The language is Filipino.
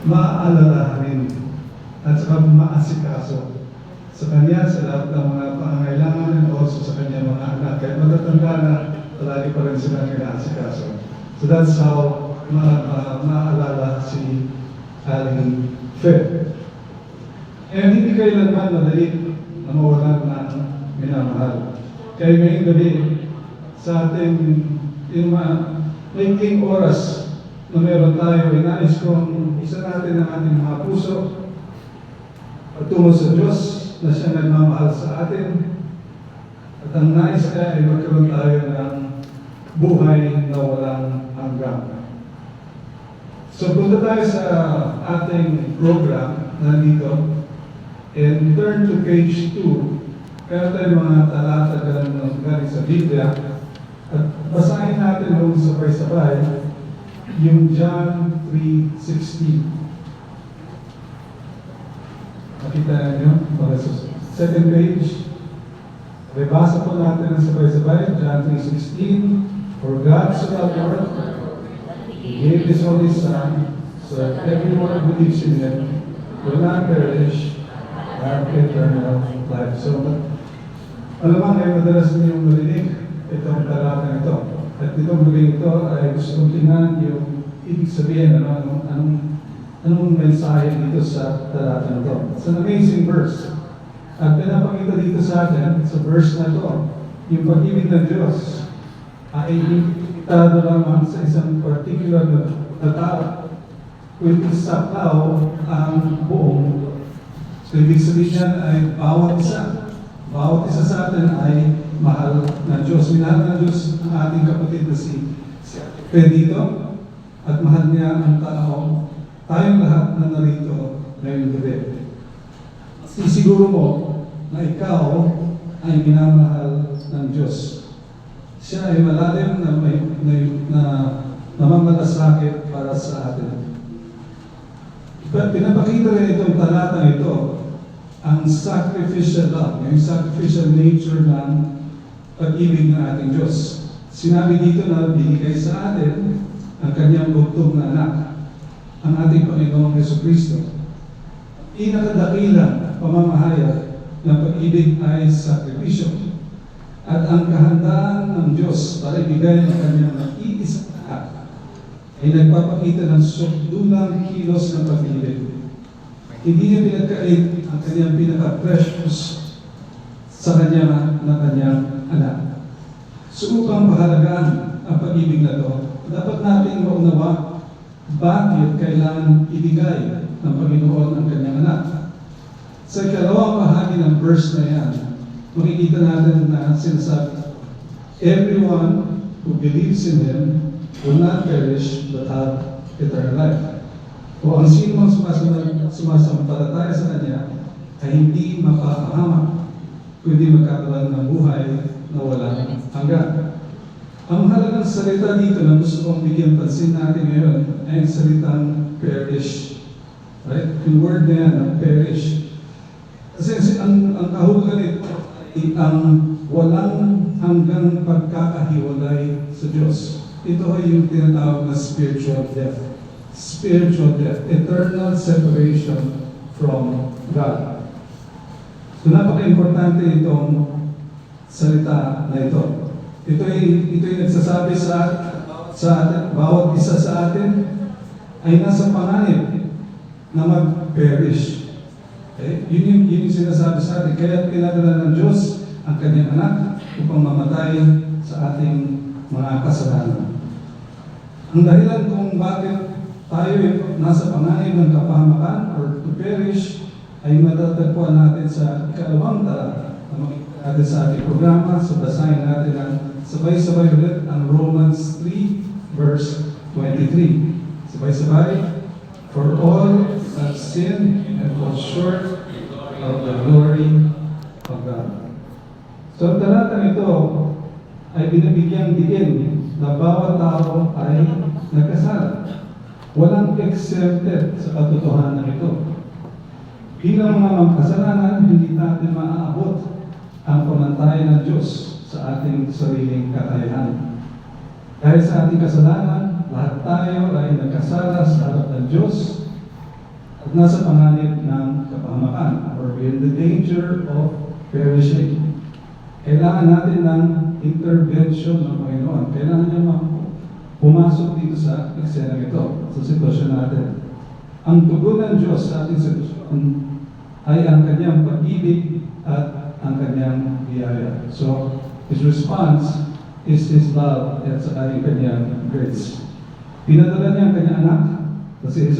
maaalalahanin at saka maasikaso sa kanya sa lahat ng mga pangangailangan and also sa kanya mga anak. Kahit matatanda na, palagi pa rin sila kinaasikaso. So that's how maaalala si Aling Fe. And hindi kailanman madali na mawalan ng minamahal. Kaya ngayong gabi, sa ating making oras na meron tayo, inais kong isa natin ang ating mga puso patungo sa Diyos na siya nagmamahal sa atin. At ang nais ka ay magkaroon tayo ng buhay na walang hanggan. So punta tayo sa ating program na dito and turn to page 2. Meron tayo mga talata galing sa Biblia at basahin natin nung sabay-sabay yung John 3:16. Nakita niyo? Second page. Basa po natin ang sabay-sabay. John 3:16. For God so loved the world, He gave His only Son, so that everyone who believes in Him will not perish, have eternal life. So, alam ay madalas niyong marinig itong talata ito. At itong galing ito ay gusto kong tingnan yung ibig sabihin, anong mensahe dito sa talata ito. It's an amazing verse. At pinapakita dito sa atin, sa verse na ito, yung pag-ibig ng Diyos ay limitado lamang sa isang particular na tao. Kung isaklaw ang buong. So ibig sabihin niyan ay bawat isa sa atin ay mahal ng Diyos. Minahal ng Diyos ang ating kapatid na si Pedro at mahal niya ang tao. Tayong lahat na narito ngayong gabi. Isiguro mo na ikaw ay minamahal ng Diyos. Siya ay malalim na namamalasakit para sa atin. Pinapakita rin itong talatang ito ang sacrificial love, yung sacrificial nature ng pag-ibig ng ating Diyos. Sinabi dito na binigay sa atin ang kanyang bugtong na anak, ang ating Panginoong Jesucristo. Pinakadakilang pamamahayag ng pag-ibig ay sakripisyo. At ang kahandaan ng Diyos para ibigay ang kanyang nag-iisang anak ay nagpapakita ng sukdulang kilos ng pag-ibig. Hindi niya pinagkait ang kanyang pinaka-precious sa kanyang anak. So upang pahalagaan ang pag-ibig na ito, dapat natin maunawa bakit kailangan ibigay ng Panginoon ang kanyang anak. Sa ikalawang bahagi ng verse na yan, makikita natin na sinasabi, everyone who believes in Him will not perish but have eternal life. O ang sino mang sumasampalataya sa Kanya ay hindi mapapahamak, kundi magkakaroon ng buhay na walang hanggan. Ang mahalagang salita dito na gusto kong bigyan pansin natin ngayon ay ang salitang perish. Right? Yung word na yan, ang perish. Kasi ang kahulugan nito ay ang walang hanggang pagkakahiwalay sa Diyos. Ito ay yung tinatawag na spiritual death. Spiritual death, eternal separation from God. So napaka-importante itong salita na ito. Ito ay nagsasabi sa atin, bawat isa sa atin ay nasa panganib na mag-perish. Okay? Yun yung sinasabi sa atin. Kaya pinadala ng Diyos ang kanyang anak upang mamatay sa ating mga kasalanan. Ang dahilan kung bakit tayo nasa panganib ng kapahamakan or to perish ay matatagpuan natin sa ikalawang talata na makikita natin sa ating programa. So basahin natin ang sabay-sabay ulit ang Romans 3 verse 23. Sabay-sabay. For all have sinned and fall short of the glory of God. So ang talatang ito ay binabigyang diin na bawat tao ay nagkasala. Walang exempted sa katotohanan ito. Bilang mga kasalanan, hindi natin maaabot ang pamantayan ng Diyos sa ating sariling kakayahan. Dahil sa ating kasalanan, lahat tayo ay nagkasala sa harap ng Diyos at nasa panganib ng kapahamakan or we're in the danger of perishing. Kailangan natin ng intervention ng Panginoon. Kailangan niya pumasok dito sa eksenang ito, sa sitwasyon natin. Ang tugon ng Diyos sa ating sitwasyon ay ang kanyang pag-ibig at ang kanyang biyaya. So, His response is His love at sa kanyang grace. Pinadala niya ang kanyang anak, kasi